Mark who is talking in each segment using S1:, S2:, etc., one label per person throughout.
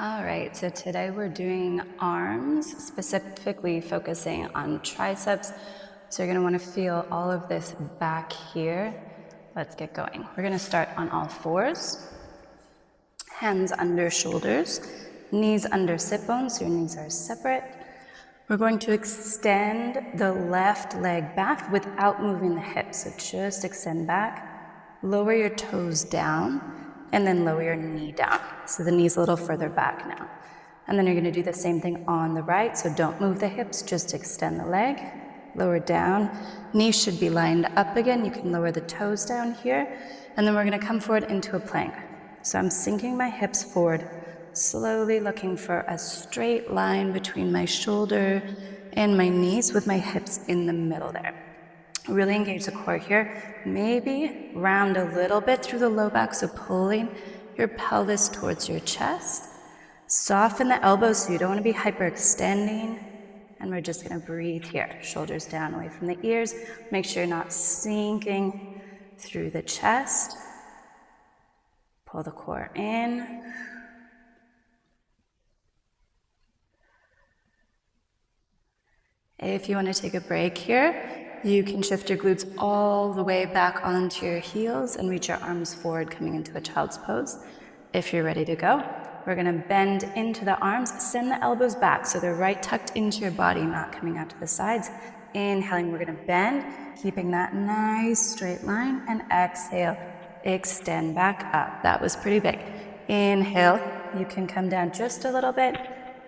S1: All right, so today we're doing arms, specifically focusing on triceps. So you're gonna wanna feel all of this back here. Let's get going. We're gonna start on all fours. Hands under shoulders, knees under sit bones, so your knees are separate. We're going to extend the left leg back without moving the hips, so just extend back, lower your toes down, and then lower your knee down. So the knee's a little further back now. And then you're gonna do the same thing on the right, so don't move the hips, just extend the leg, lower down. Knees should be lined up again. You can lower the toes down here, and then we're gonna come forward into a plank. So I'm sinking my hips forward, slowly looking for a straight line between my shoulder and my knees with my hips in the middle there. Really engage the core here. Maybe round a little bit through the low back, so pulling your pelvis towards your chest. Soften the elbows so you don't want to be hyperextending. And we're just going to breathe here. Shoulders down away from the ears. Make sure you're not sinking through the chest. Pull the core in. If you want to take a break here, you can shift your glutes all the way back onto your heels and reach your arms forward, coming into a child's pose. If you're ready to go, we're going to bend into the arms, send the elbows back so they're right tucked into your body, not coming out to the sides. Inhaling, we're going to bend, keeping that nice straight line, and exhale, extend back up. That was pretty big. Inhale, you can come down just a little bit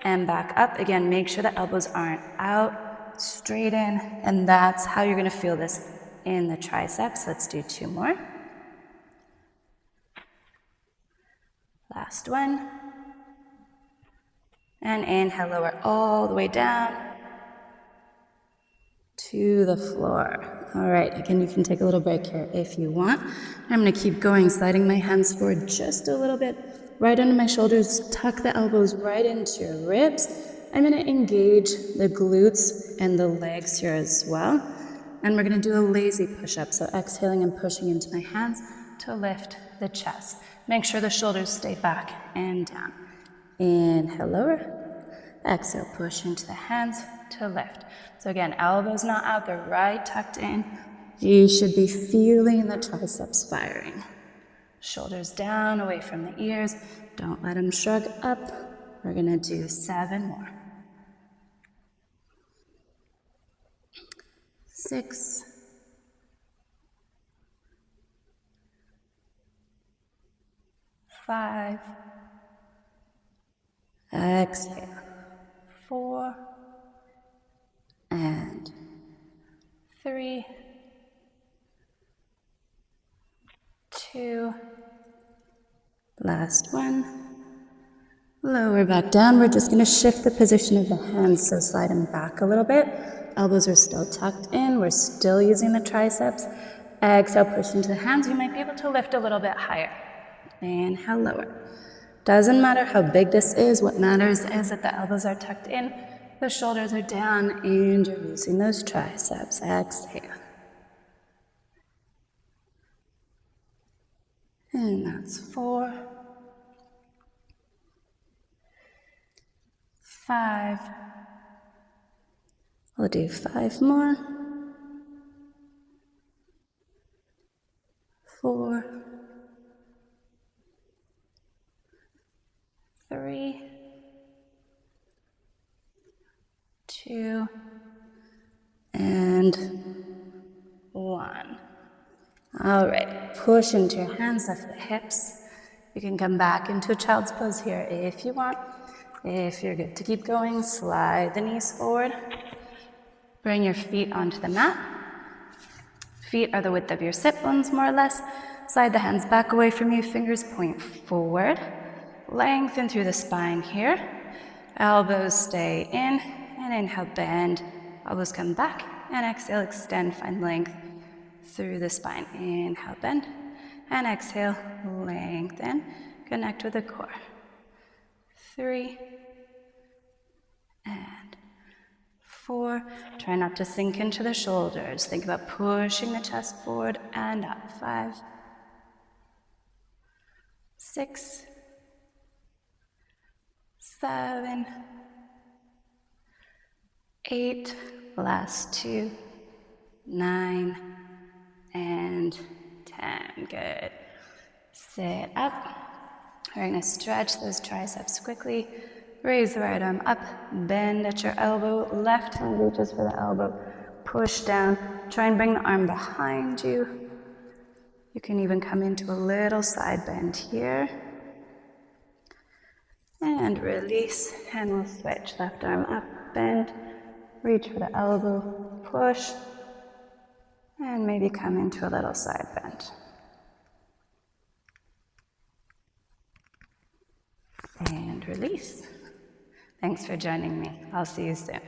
S1: and back up. Again, make sure the elbows aren't out. Straighten, and that's how you're going to feel this in the triceps. Let's do two more. Last one. And inhale, lower all the way down to the floor. All right, again, you can take a little break here if you want. I'm going to keep going, sliding my hands forward just a little bit, right under my shoulders, tuck the elbows right into your ribs. I'm going to engage the glutes and the legs here as well. And we're going to do a lazy push-up. So exhaling and pushing into my hands to lift the chest. Make sure the shoulders stay back and down. Inhale, lower. Exhale, push into the hands to lift. So again, elbows not out, they're right tucked in. You should be feeling the triceps firing. Shoulders down, away from the ears. Don't let them shrug up. We're going to do 7 more. 6, 5, exhale, 4, and 3, 2, last one. Lower back down. We're just going to shift the position of the hands, so slide them back a little bit. Elbows are still tucked in. We're still using the triceps. Exhale, push into the hands. You might be able to lift a little bit higher. Inhale, lower. Doesn't matter how big this is. What matters is that the elbows are tucked in, the shoulders are down, and you're using those triceps. Exhale. And that's 4, 5. We'll do 5 more. 4, 3, 2, and 1. All right, push into your hands, lift the hips. You can come back into a child's pose here if you want. If you're good to keep going, slide the knees forward. Bring your feet onto the mat. Feet are the width of your sit bones, more or less. Slide the hands back away from you, fingers point forward. Lengthen through the spine here. Elbows stay in, and inhale, bend. Elbows come back, and exhale, extend, find length through the spine. Inhale, bend, and exhale, lengthen. Connect with the core. 3, and 4. Try not to sink into the shoulders. Think about pushing the chest forward and up. 5, 6, 7, 8, last 2, 9, and 10. Good. Sit up. We're going to stretch those triceps quickly. Raise the right arm up, bend at your elbow, left hand reaches for the elbow, push down. Try and bring the arm behind you. You can even come into a little side bend here. And release, and we'll switch. Left arm up, bend, reach for the elbow, push, and maybe come into a little side bend. And release. Thanks for joining me. I'll see you soon.